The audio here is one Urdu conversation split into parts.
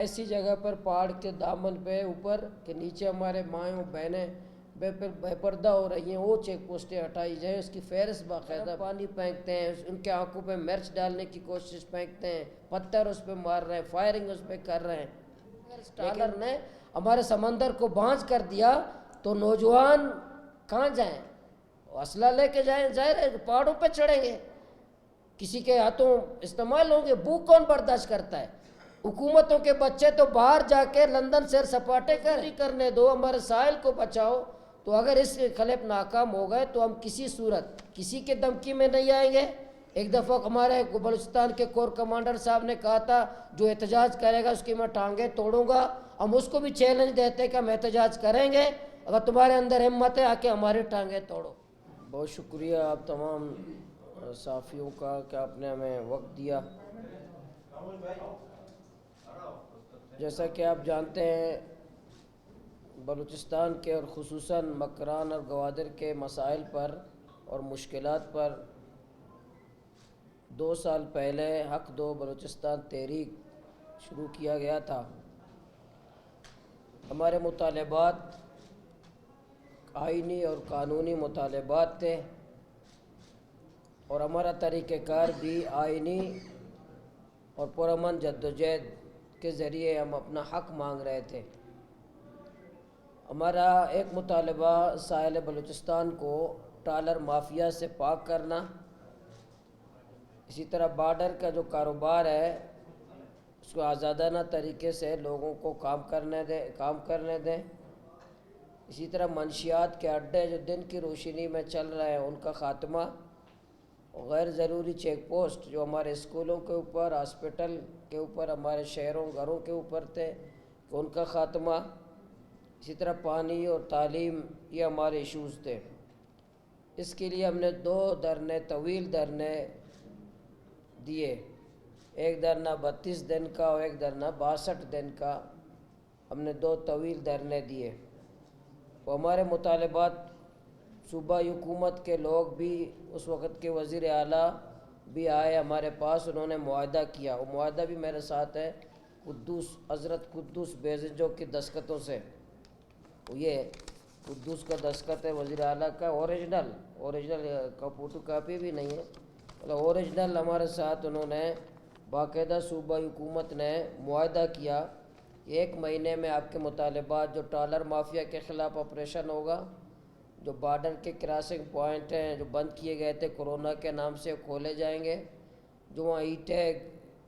ایسی جگہ پر پہاڑ کے دامن پہ اوپر کہ نیچے ہمارے مائیں بہنیں بے پردہ ہو رہی ہیں، وہ چیک پوسٹیں ہٹائی جائیں، اس کی فہرست باقاعدہ پانی پھینکتے ہیں، ان کے آنکھوں پہ مرچ ڈالنے کی کوشش پھینکتے ہیں، پتھر اس پہ مار رہے ہیں، فائرنگ اس پہ کر رہے ہیں۔ ٹالر نے ہمارے سمندر کو بانجھ کر دیا تو نوجوان کہاں جائیں؟ اسلحہ لے کے جائیں، ظاہر ہے پہاڑوں پہ چڑھیں گے، کسی کے ہاتھوں استعمال ہوں گے، بھوک کون برداشت کرتا ہے؟ حکومتوں کے بچے تو باہر جا کے لندن سیر سپاٹے کرنے دو، ہمارے ساحل کو بچاؤ۔ تو اگر اس خلیب ناکام ہو گئے تو ہم کسی صورت کسی کے دھمکی میں نہیں آئیں گے۔ ایک دفعہ ہمارے بلوچستان کے کور کمانڈر صاحب نے کہا تھا جو احتجاج کرے گا اس کی میں ٹانگیں توڑوں گا، ہم اس کو بھی چیلنج دیتے کہ ہم احتجاج کریں گے، اگر تمہارے اندر ہمت ہے آ کے ہماری ٹانگیں توڑو۔ بہت شکریہ آپ تمام صحافیوں کا کہ آپ نے ہمیں وقت دیا۔ جیسا کہ آپ جانتے ہیں بلوچستان کے اور خصوصاً مکران اور گوادر کے مسائل پر اور مشکلات پر 2 سال پہلے حق دو بلوچستان تحریک شروع کیا گیا تھا۔ ہمارے مطالبات آئینی اور قانونی مطالبات تھے اور ہمارا طریقہ کار بھی آئینی اور پرامن جدوجہد کے ذریعے ہم اپنا حق مانگ رہے تھے۔ ہمارا ایک مطالبہ ساحل بلوچستان کو ٹالر مافیا سے پاک کرنا، اسی طرح بارڈر کا جو کاروبار ہے اس کو آزادانہ طریقے سے لوگوں کو کام کرنے دیں، اسی طرح منشیات کے اڈے جو دن کی روشنی میں چل رہے ہیں ان کا خاتمہ، غیر ضروری چیک پوسٹ جو ہمارے اسکولوں کے اوپر، ہاسپٹل کے اوپر، ہمارے شہروں گھروں کے اوپر تھے ان کا خاتمہ، اسی طرح پانی اور تعلیم، یہ ہمارے ایشوز تھے۔ اس کے لیے ہم نے 2 دھرنے، طویل دھرنے دیے، ایک دھرنا 32 دن کا اور ایک دھرنا 62 دن کا، ہم نے 2 طویل دھرنے دیے۔ وہ ہمارے مطالبات صوبائی حکومت کے لوگ بھی، اس وقت کے وزیر اعلیٰ بھی آئے ہمارے پاس، انہوں نے معاہدہ کیا، وہ معاہدہ بھی میرے ساتھ ہے حضرت قدوس بیزنجو کی دستخطوں سے، یہ قدوس کا دستخط ہے وزیر اعلیٰ کا، اوریجنل کا فوٹو کاپی بھی نہیں ہے، اوریجنل ہمارے ساتھ انہوں نے باقاعدہ صوبائی حکومت نے معاہدہ کیا کہ 1 مہینے میں آپ کے مطالبات، جو ٹالر مافیا کے خلاف آپریشن ہوگا، جو بارڈر کے کراسنگ پوائنٹ ہیں جو بند کیے گئے تھے کورونا کے نام سے کھولے جائیں گے، جو وہاں اینٹیں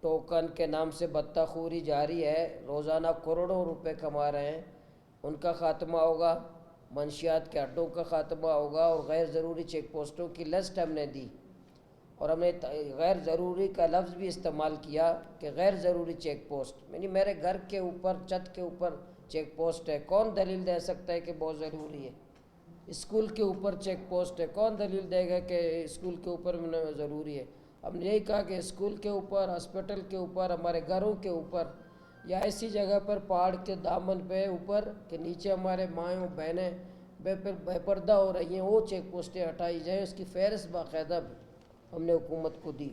ٹوکن کے نام سے بتہ خوری جاری ہے، روزانہ کروڑوں روپے کما رہے ہیں، ان کا خاتمہ ہوگا، منشیات کے اڈوں کا خاتمہ ہوگا، اور غیر ضروری چیک پوسٹوں کی لسٹ ہم نے دی، اور ہم نے غیر ضروری کا لفظ بھی استعمال کیا کہ غیر ضروری چیک پوسٹ، یعنی میرے گھر کے اوپر، چھت کے اوپر چیک پوسٹ ہے، کون دلیل دے سکتا ہے کہ بہت ضروری ہے؟ اسکول کے اوپر چیک پوسٹ ہے، کون دلیل دے گا کہ اسکول کے اوپر ضروری ہے؟ ہم نے یہی کہا کہ اسکول کے اوپر، ہاسپٹل کے اوپر، ہمارے گھروں کے اوپر، یا ایسی جگہ پر پہاڑ کے دامن پہ اوپر کہ نیچے ہمارے مائیں بہنیں بے پردہ ہو رہی ہیں، وہ چیک پوسٹیں ہٹائی جائیں، اس کی فہرست باقاعدہ ہم نے حکومت کو دی۔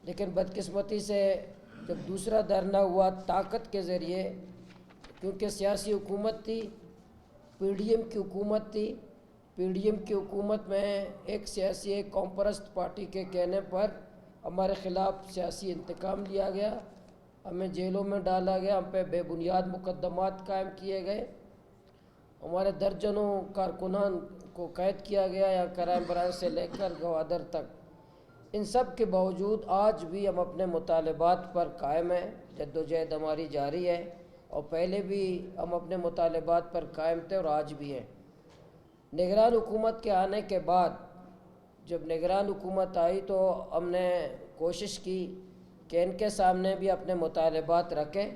لیکن بدقسمتی سے جب دوسرا دھرنا ہوا طاقت کے ذریعے، کیونکہ سیاسی حکومت تھی، پی ڈی ایم کی حکومت تھی، پی ڈی ایم کی حکومت میں ایک سیاسی، ایک قوم پرست پارٹی کے کہنے پر ہمارے خلاف سیاسی انتقام لیا گیا، ہمیں جیلوں میں ڈالا گیا، ہم پہ بے بنیاد مقدمات قائم کیے گئے، ہمارے درجنوں کارکنان کو قید کیا گیا، یا کرائم برانچ سے لے کر گوادر تک۔ ان سب کے باوجود آج بھی ہم اپنے مطالبات پر قائم ہیں، جدوجہد ہماری جاری ہے، اور پہلے بھی ہم اپنے مطالبات پر قائم تھے اور آج بھی ہیں۔ نگران حکومت کے آنے کے بعد، جب نگران حکومت آئی تو ہم نے کوشش کی کہ ان کے سامنے بھی اپنے مطالبات رکھیں۔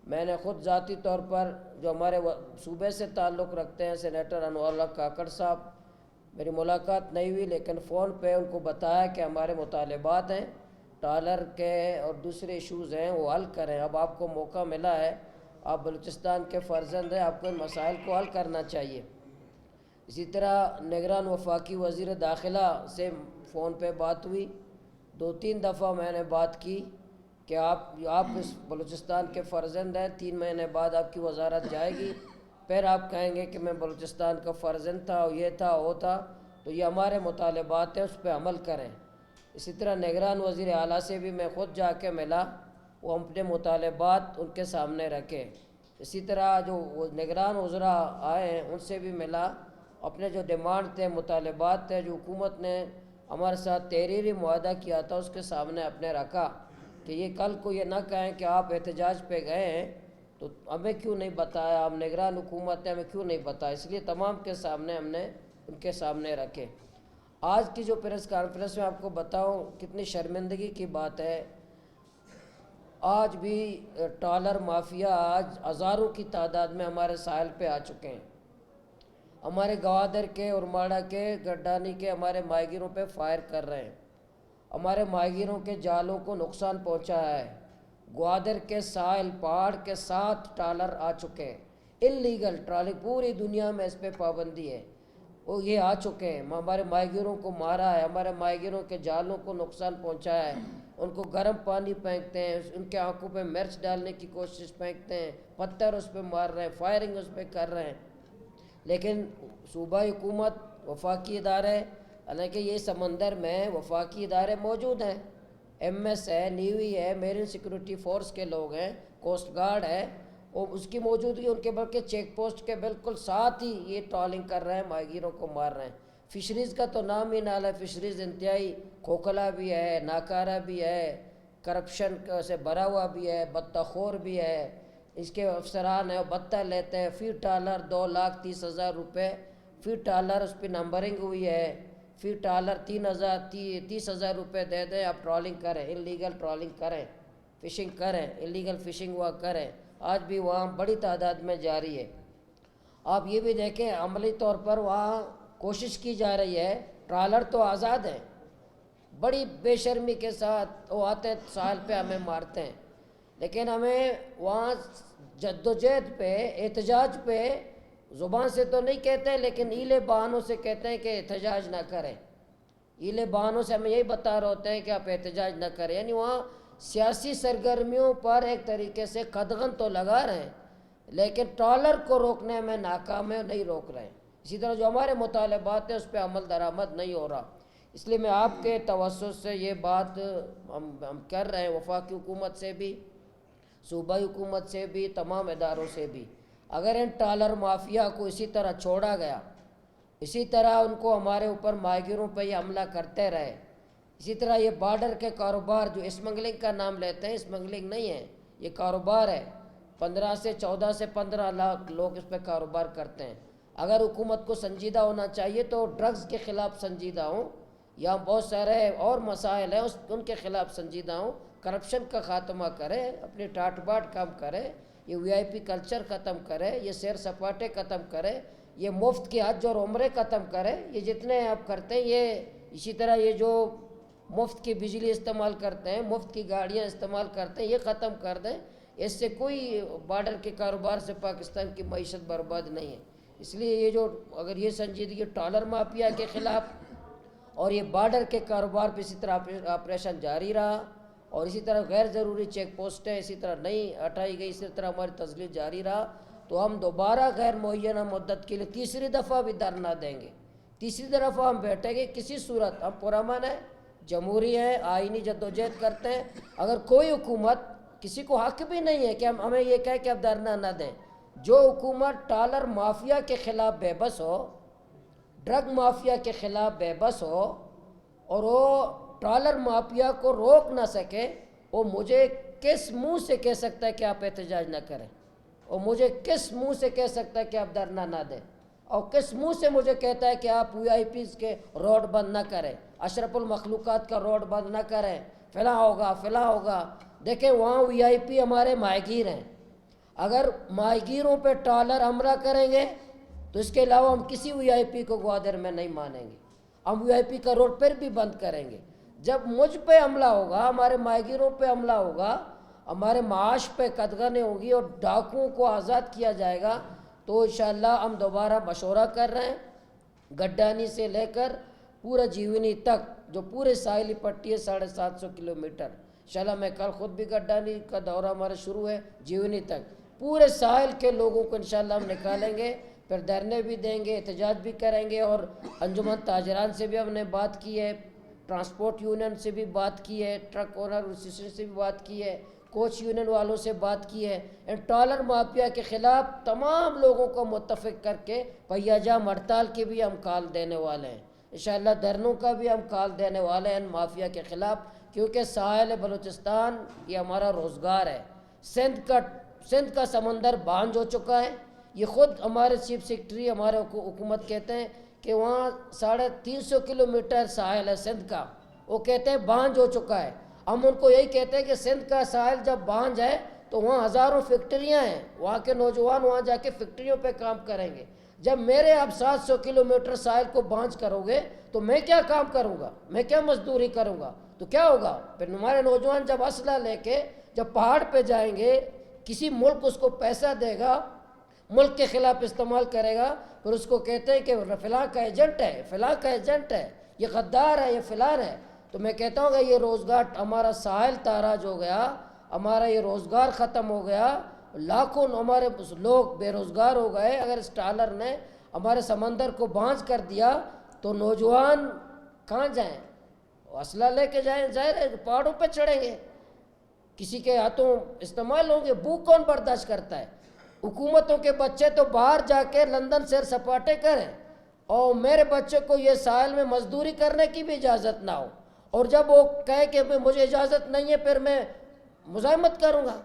میں نے خود ذاتی طور پر جو ہمارے صوبے سے تعلق رکھتے ہیں سینیٹر انور اللہ کاکڑ صاحب، میری ملاقات نہیں ہوئی لیکن فون پہ ان کو بتایا کہ ہمارے مطالبات ہیں، ٹالر کے اور دوسرے ایشوز ہیں، وہ حل کریں۔ اب آپ کو موقع ملا ہے، آپ بلوچستان کے فرزند ہیں، آپ کو ان مسائل کو حل کرنا چاہیے۔ اسی طرح نگران وفاقی وزیر داخلہ سے فون پہ بات ہوئی، 2-3 دفعہ میں نے بات کی کہ آپ اس بلوچستان کے فرزند ہیں، 3 مہینے بعد آپ کی وزارت جائے گی، پھر آپ کہیں گے کہ میں بلوچستان کا فرزند تھا، یہ تھا وہ تھا. تو یہ ہمارے مطالبات ہیں، اس پہ عمل کریں. اسی طرح نگران وزیر اعلیٰ سے بھی میں خود جا کے ملا، وہ اپنے مطالبات ان کے سامنے رکھے. اسی طرح جو نگران وزراء آئے ہیں ان سے بھی ملا، اپنے جو ڈیمانڈ تھے، مطالبات تھے، جو حکومت نے ہمارے ساتھ تحریری معاہدہ کیا تھا، اس کے سامنے اپنے رکھا کہ یہ کل کو یہ نہ کہیں کہ آپ احتجاج پہ گئے ہیں تو ہمیں کیوں نہیں بتایا، ہم نگران حکومت ہیں، ہمیں کیوں نہیں بتایا. اس لیے تمام کے سامنے ہم نے ان کے سامنے رکھے. آج کی جو پریس کانفرنس میں آپ کو بتاؤں کتنی شرمندگی کی بات ہے. آج بھی ٹرالر مافیا آج ہزاروں کی تعداد میں ہمارے ساحل پہ آ چکے ہیں. ہمارے گوادر کے، ارماڑہ کے، گڈانی کے ہمارے ماہی گیروں پہ فائر کر رہے ہیں. ہمارے ماہی گیروں کے جالوں کو نقصان پہنچایا ہے. گوادر کے ساحل پہاڑ کے 7 ٹرالر آ چکے ہیں. انلیگل ٹرالنگ، پوری دنیا میں اس پہ پابندی ہے، وہ یہ آ چکے ہیں. ہمارے ماہی گیروں کو مارا ہے، ہمارے ماہی گیروں کے جالوں کو نقصان پہنچایا ہے. ان کو گرم پانی پھینکتے ہیں، ان کے آنکھوں پہ مرچ ڈالنے کی کوشش پھینکتے ہیں، پتھر اس پہ مار رہے ہیں، فائرنگ اس پہ کر رہے ہیں. لیکن صوبائی حکومت، وفاقی ادارے، حالانکہ یہ سمندر میں وفاقی ادارے موجود ہیں، ایم ایس ہے، نیوی ہے، میرین سیکورٹی فورس کے لوگ ہیں، کوسٹ گارڈ ہے، اور اس کی موجودگی ان کے بلکہ چیک پوسٹ کے بالکل ساتھ ہی یہ ٹرالنگ کر رہے ہیں، ماہی گیروں کو مار رہے ہیں. فشریز کا تو نام ہی نال ہے. فشریز انتہائی کھوکھلا بھی ہے، ناکارہ بھی ہے، کرپشن سے بھرا ہوا بھی ہے، بطہ خور بھی ہے. اس کے افسران ہیں وہ بطہ لیتے ہیں، فی ٹرالر 2,30,000 روپے فی ٹرالر، اس پہ نمبرنگ ہوئی ہے. فی ٹرالر 30,000 روپے دے دیں، آپ ٹرالنگ کریں، انلیگل ٹرالنگ کریں، فشنگ کریں، انلیگل فشنگ وہاں کریں. آج بھی وہاں بڑی تعداد میں جاری ہے. آپ یہ بھی دیکھیں عملی طور پر وہاں کوشش کی جا رہی ہے. ٹرالر تو آزاد ہیں، بڑی بے شرمی کے ساتھ وہ آتے ہیں ساحل پہ ہمیں مارتے ہیں. لیکن ہمیں وہاں جدوجہد پہ، احتجاج پہ زبان سے تو نہیں کہتے، لیکن ایلے بہانوں سے کہتے ہیں کہ احتجاج نہ کریں. ایلے بہانوں سے ہمیں یہی بتا رہے ہوتے ہیں کہ آپ احتجاج نہ کریں. یعنی وہاں سیاسی سرگرمیوں پر ایک طریقے سے قدغن تو لگا رہے ہیں، لیکن ٹرالر کو روکنے میں ناکام ہے، نہیں روک رہے ہیں. اسی طرح جو ہمارے مطالبات ہیں اس پہ عمل درآمد نہیں ہو رہا. اس لیے میں آپ کے توسط سے یہ بات ہم کر رہے ہیں، وفاقی حکومت سے بھی، صوبائی حکومت سے بھی، تمام اداروں سے بھی. اگر ان ٹرالر مافیا کو اسی طرح چھوڑا گیا، اسی طرح ان کو ہمارے اوپر ماہی گیروں پہ یہ حملہ کرتے رہے، اسی طرح یہ بارڈر کے کاروبار جو اسمگلنگ کا نام لیتے ہیں، اسمگلنگ نہیں ہے، یہ کاروبار ہے. 14 سے 15 لاکھ لوگ اس پہ کاروبار کرتے ہیں. اگر حکومت کو سنجیدہ ہونا چاہیے تو ڈرگز کے خلاف سنجیدہ ہوں، یا بہت سارے اور مسائل ہیں ان کے خلاف سنجیدہ ہوں. کرپشن کا خاتمہ کرے، اپنی ٹاٹ باٹ کام کرے، یہ وی آئی پی کلچر ختم کرے، یہ سیر سپاٹے ختم کرے، یہ مفت کے حج اور عمرے ختم کرے. یہ جتنے آپ کرتے ہیں، یہ اسی طرح یہ جو مفت کی بجلی استعمال کرتے ہیں، مفت کی گاڑیاں استعمال کرتے ہیں، یہ ختم کر دیں. اس سے کوئی بارڈر کے کاروبار سے پاکستان کی معیشت برباد نہیں ہے. اس لیے یہ جو اگر یہ سنجیدگی ٹرالر مافیا کے خلاف اور یہ بارڈر کے کاروبار پہ اسی طرح آپریشن جاری رہا، اور اسی طرح غیر ضروری چیک پوسٹیں اسی طرح نہیں ہٹائی گئی، اسی طرح ہماری تسلیح جاری رہا، تو ہم دوبارہ غیر معینہ مدت کے لیے تیسری دفعہ بھی دھرنا دیں گے. تیسری دفعہ ہم بیٹھیں گے. کسی صورت ہم پرامن ہیں، جمہوری ہیں، آئینی جدوجہد کرتے ہیں. اگر کوئی حکومت، کسی کو حق بھی نہیں ہے کہ ہمیں یہ کہے کہ اب دھرنا نہ دیں. جو حکومت ٹرالر مافیا کے خلاف بے بس ہو، ڈرگ مافیا کے خلاف بے بس ہو، اور وہ ٹرالر مافیا کو روک نہ سکے، وہ مجھے کس منہ سے کہہ سکتا ہے کہ آپ احتجاج نہ کریں؟ اور مجھے کس منہ سے کہہ سکتا ہے کہ آپ دھرنا نہ دیں؟ اور کس منہ سے مجھے کہتا ہے کہ آپ وی آئی پیز کے روڈ بند نہ کریں، اشرف المخلوقات کا روڈ بند نہ کریں، فلاں ہوگا فلاں ہوگا؟ دیکھیں وہاں وی آئی پی ہمارے ماہی گیر ہیں. اگر ماہی گیروں پہ ٹرالر حملہ کریں گے تو اس کے علاوہ ہم کسی وی آئی پی کو گوادر میں نہیں مانیں گے. ہم وی آئی پی کا روڈ پھر بھی بند کریں گے. جب مجھ پہ حملہ ہوگا، ہمارے ماہی گیروں پہ حملہ ہوگا، ہمارے معاش پہ قدغنیں ہوگی اور ڈاکوؤں کو آزاد کیا جائے گا، تو انشاءاللہ ہم دوبارہ مشورہ کر رہے ہیں. گڈانی سے لے کر پورا جیونی تک جو پورے ساحلی پٹی ہے 750 کلومیٹر، انشاءاللہ میں کل خود بھی گڈانی کا دورہ ہمارا شروع ہے جیونی تک، پورے ساحل کے لوگوں کو انشاءاللہ ہم نکالیں گے، پھر دھرنے بھی دیں گے، احتجاج بھی کریں گے، اور انجمن تاجران سے بھی ہم نے بات کی ہے، ٹرانسپورٹ یونین سے بھی بات کی ہے، ٹرک اونر ایسوسیشن سے بھی بات کی ہے، کوچ یونین والوں سے بات کی ہے، ٹرالر مافیا کے خلاف تمام لوگوں کو متفق کر کے پہیہ جام ہڑتال کے بھی ہم کال دینے والے ہیں، انشاءاللہ دھرنوں کا بھی ہم کال دینے والے ہیں ان مافیا کے خلاف، کیونکہ ساحل بلوچستان یہ ہمارا روزگار ہے۔ سندھ کا سمندر بانجھ ہو چکا ہے، یہ خود ہمارے چیف سیکرٹری ہمارے حکومت کہتے ہیں کہ وہاں 350 کلومیٹر ساحل ہے سندھ کا، وہ کہتے ہیں بانجھ ہو چکا ہے۔ ہم ان کو یہی کہتے ہیں کہ سندھ کا ساحل جب بانجھ ہے تو وہاں ہزاروں فیکٹریاں ہیں، وہاں کے نوجوان وہاں جا کے فیکٹریوں پہ کام کریں گے۔ جب میرے آپ 700 کلومیٹر ساحل کو بانجھ کرو گے تو میں کیا کام کروں گا، میں کیا مزدوری کروں گا، تو کیا ہوگا؟ پھر ہمارے نوجوان جب اسلحہ لے کے جب پہاڑ پہ جائیں گے، کسی ملک اس کو پیسہ دے گا، ملک کے خلاف استعمال کرے گا، پھر اس کو کہتے ہیں کہ فلاں کا ایجنٹ ہے، فلاں کا ایجنٹ ہے، یہ غدار ہے، یہ فلان ہے۔ تو میں کہتا ہوں کہ یہ روزگار ہمارا ساحل تاراج ہو گیا، ہمارا یہ روزگار ختم ہو گیا، لاکھوں ہمارے لوگ بے روزگار ہو گئے۔ اگر اس ٹرالر نے ہمارے سمندر کو بانجھ کر دیا تو نوجوان کہاں جائیں؟ اسلحہ لے کے جائیں، ظاہر ہے پہاڑوں پہ چڑھیں گے، کسی کے ہاتھوں استعمال ہوں گے۔ بھوک کون برداشت کرتا ہے؟ حکومتوں کے بچے تو باہر جا کے لندن سیر سپاٹے کریں، اور میرے بچے کو یہ ساحل میں مزدوری کرنے کی بھی اجازت نہ ہو، اور جب وہ کہے کہ مجھے اجازت نہیں ہے پھر میں مزاحمت کروں گا۔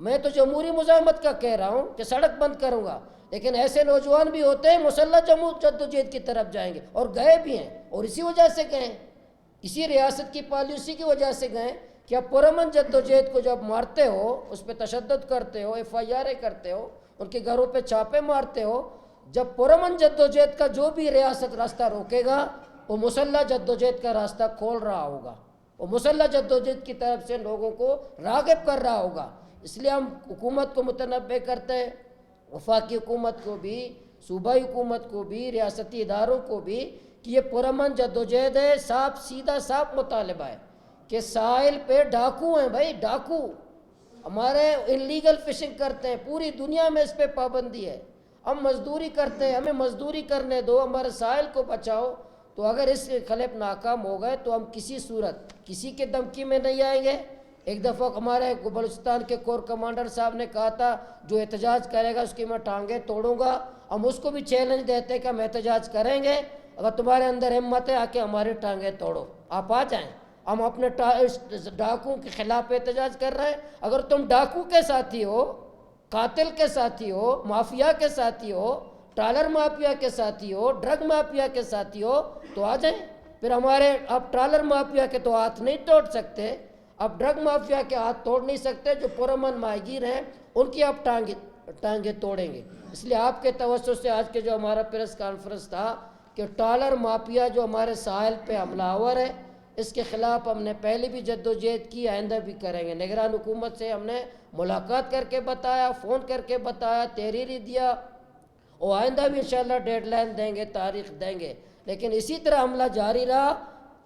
میں تو جمہوری مزاحمت کا کہہ رہا ہوں کہ سڑک بند کروں گا، لیکن ایسے نوجوان بھی ہوتے ہیں مسلح جدوجہد کی طرف جائیں گے، اور گئے بھی ہیں، اور اسی وجہ سے گئے ہیں، اسی ریاست کی پالیسی کی وجہ سے گئے کہ آپ پرامن جدوجہد کو جب مارتے ہو، اس پہ تشدد کرتے ہو، FIR کرتے ہو، ان کے گھروں پہ چھاپے مارتے ہو، جب پرامن جدوجہد کا جو بھی ریاست راستہ روکے گا وہ مسلح جدوجہد کا راستہ کھول رہا ہوگا، وہ مسلح جدوجہد کی طرف سے لوگوں کو راغب کر رہا ہوگا۔ اس لیے ہم حکومت کو متنبہ کرتے ہیں، وفاقی حکومت کو بھی، صوبائی حکومت کو بھی، ریاستی اداروں کو بھی، کہ یہ پرامن جدوجہد ہے، سیدھا صاف مطالبہ ہے کہ ساحل پہ ڈاکو ہیں بھائی، ڈاکو ہمارے انلیگل فشنگ کرتے ہیں، پوری دنیا میں اس پہ پابندی ہے، ہم مزدوری کرتے ہیں، ہمیں مزدوری کرنے دو، ہمارے ساحل کو بچاؤ۔ تو اگر اس کے خلاف ناکام ہو گئے تو ہم کسی صورت کسی کے دھمکی میں نہیں آئیں گے۔ ایک دفعہ ہمارے بلوچستان کے کور کمانڈر صاحب نے کہا تھا جو احتجاج کرے گا اس کی میں ٹانگیں توڑوں گا، ہم اس کو بھی چیلنج دیتے کہ ہم احتجاج کریں گے، اگر تمہارے اندر ہمت ہے آ کے ہماری ٹانگیں توڑو، آپ آ جائیں، ہم اپنے ڈاکو کے خلاف احتجاج کر رہے ہیں۔ اگر تم ڈاکو کے ساتھی ہو، قاتل کے ساتھی ہو، مافیا کے ساتھی ہو، ٹرالر مافیا کے ساتھی ہو، ڈرگ مافیا کے ساتھی ہو تو آ جائیں، پھر ہمارے آپ ٹرالر مافیا کے تو ہاتھ نہیں توڑ سکتے، آپ ڈرگ مافیا کے ہاتھ توڑ نہیں سکتے، جو پرامن ماہی گیر ہیں ان کی آپ ٹانگیں توڑیں گے۔ اس لیے آپ کے توسط سے آج کے جو ہمارا پریس کانفرنس تھا کہ ٹرالر مافیا جو ہمارے ساحل پہ حملہ آور ہے، اس کے خلاف ہم نے پہلے بھی جدوجہد کی، آئندہ بھی کریں گے۔ نگران حکومت سے ہم نے ملاقات کر کے بتایا، فون کر کے بتایا، تحریری دیا، اور آئندہ بھی انشاءاللہ ڈیڈ لائن دیں گے، تاریخ دیں گے۔ لیکن اسی طرح حملہ جاری رہا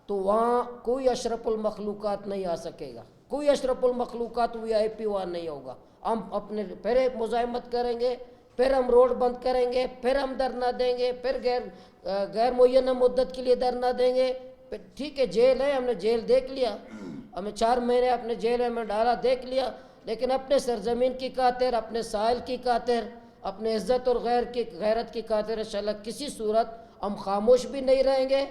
تو وہاں کوئی اشرف المخلوقات نہیں آ سکے گا، کوئی اشرف المخلوقات VIP وہاں نہیں ہوگا۔ ہم اپنے پھر ایک مزاحمت کریں گے، پھر ہم روڈ بند کریں گے، پھر ہم دھرنا دیں گے، پھر غیر معینہ مدت کے لیے دھرنا دیں گے۔ پھر ٹھیک ہے جیل ہے، ہم نے جیل دیکھ لیا، ہمیں 4 مہینے اپنے جیل میں ڈالا، دیکھ لیا، لیکن اپنے سرزمین کی خاطر، اپنے ساحل کی خاطر، اپنے عزت اور غیرت کی خاطر انشاءاللہ کسی صورت ہم خاموش بھی نہیں رہیں گے،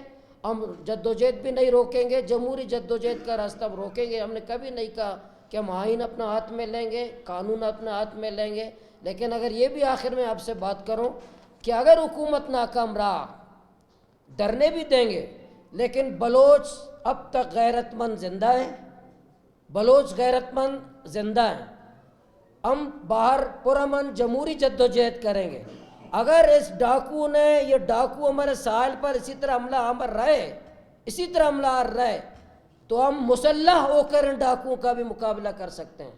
ہم جدوجہد بھی نہیں روکیں گے، جمہوری جدوجہد کا راستہ ہم روکیں گے۔ ہم نے کبھی نہیں کہا کہ ہم آئین اپنا ہاتھ میں لیں گے، قانون اپنا ہاتھ میں لیں گے، لیکن اگر یہ بھی آخر میں آپ سے بات کروں کہ اگر حکومت ناکام رہا، دھرنے بھی دیں گے، لیکن بلوچ اب تک غیرت مند زندہ ہیں، بلوچ غیرت مند زندہ ہیں، ہم باہر پرامن جمہوری جدوجہد کریں گے۔ اگر اس ڈاکو نے، یہ ڈاکو ہمارے ساحل پر اسی طرح حملہ آور رہے، اسی طرح حملہ آور رہے، تو ہم مسلح ہو کر ان ڈاکوؤں کا بھی مقابلہ کر سکتے ہیں۔